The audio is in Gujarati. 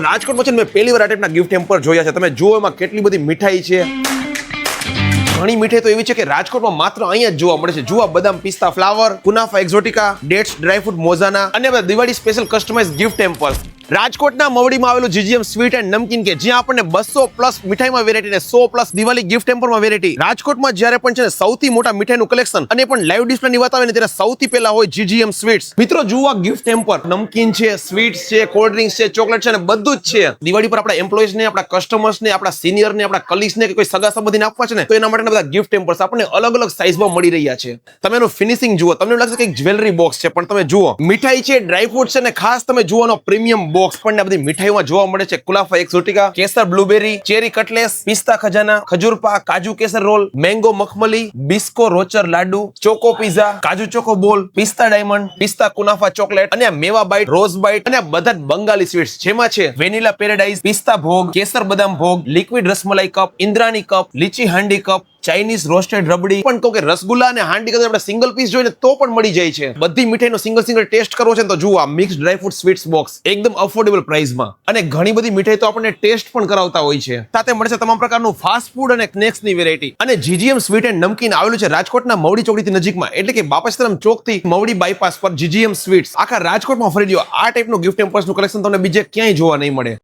રાજકોટમાં છે ને મેં પહેલી વાર આ ટાઈપના ગિફ્ટ હેમ્પર જોયા છે. તમે જુઓ એમાં કેટલી બધી મીઠાઈ છે. ઘણી મીઠાઈ તો એવી છે કે રાજકોટમાં માત્ર અહીંયા જ જોવા મળે છે. જુઓ બદામ પિસ્તા ફ્લાવર, કુનાફા એક્ઝોટિકા, ડેટ્સ ડ્રાયફ્રૂટ મોઝાના અને બધા Diwali special customise gift hampers. રાજકોટના મવડીમાં આવેલું જીજીએમ સ્વીટ એન્ડ નમકીન કે જ્યાં આપણને 200+ મીઠાઈમાં વેરાયટી ને 100+ દિવાળી ગિફ્ટ હેમ્પરમાં વેરાયટી. રાજકોટમાં જ્યારે પણ છે ને સૌથી મોટા મીઠાઈનું કલેક્શન અને પણ લાઈવ ડિસ્પ્લેની વાત આવે ને ત્યારે સૌથી પહેલા હોય જીજીએમ સ્વીટ્સ. મિત્રો જુઓ ગિફ્ટ હેમ્પર, નમકીન છે, સ્વીટ્સ છે, કોલ્ડ ડ્રિંક્સ છે, ચોકલેટ છે અને બધું જ છે. દિવાળી પર આપણા એમ્પ્લોઈઝ ને, આપણા કસ્ટમર્સ ને, આપણા સિનિયર ને, આપણા કલીગ્સ ને કે કોઈ સગા સંબંધીને આપવા છે ને તો એના માટેના બધા ગિફ્ટ હેમ્પર્સ આપણને અલગ અલગ સાઈઝમાં મળી રહ્યા છે. તમે એનું ફિનિશિંગ જુઓ, તમને લાગશે કે એક જ્વેલરી બોક્સ છે, પણ તમે જુઓ મીઠાઈ છે, ડ્રાયફ્રૂટ છે અને ખાસ તમે જુઓનો પ્રીમિયમ બોક્સ પણ બધી મીઠાઈમાં જોવા મળે છે. કુલાફા એક્ઝોટિકા, કેસર બ્લુબેરી, ચેરી કટલેસ, પિસ્તા ખજાના, ખજૂર પાક, કાજુ કેસર રોલ, મેંગો મખમલી, બિસ્કો રોચર લાડુ, ચોકો પિઝા, કાજુ ચોકો બોલ, પિસ્તા ડાયમંડ, પિસ્તા કુનાફા ચોકલેટ અને મેવા બાઈટ, રોઝ બાઈટ અને બધા જ બંગાળી સ્વીટ્સ જેમાં છે વેનીલા પેરાડાઈઝ, પિસ્તા ભોગ, કેસર બદામ ભોગ, લિક્વિડ રસમલાઈ કપ, ઇન્દ્રાની કપ, લીચી હાંડી કપ, ચાઇનીઝ રોસ્ટેડ રબડી પણ કહો કે રસગુલ્લા અને હાંડી કદાચ આપણે સિંગલ પીસ જોઈને તો પણ મળી જાય છે. બધી મીઠાઈનો સિંગલ ટેસ્ટ કરવો છે તો જુઓ આ મિક્સ ડ્રાયફ્રૂટ સ્વીટ્સ બોક્સ એકદમ અફોર્ડેબલ પ્રાઇસમાં. અને ઘણી બધી મીઠાઈ તો આપણને ટેસ્ટ પણ કરાવતા હોય છે. સાથે મળશે તમામ પ્રકારનું ફાસ્ટ ફૂડ અને સ્નેક્સની વેરાયટી. અને જીજીએમ સ્વીટ એન્ડ નમકીન આવેલું છે રાજકોટના મવડી ચોકડીથી નજીકમાં, એટલે કે બાપસ્તરમ ચોકથી મવડી બાયપાસ પર જીજીએમ સ્વીટ્સ. આખા રાજકોટમાં ફરી લ્યો આ ટાઈપનું ગિફ્ટ હેમ્પર્સનું કલેક્શન તમને બીજે ક્યાંય જોવા નહીં મળે.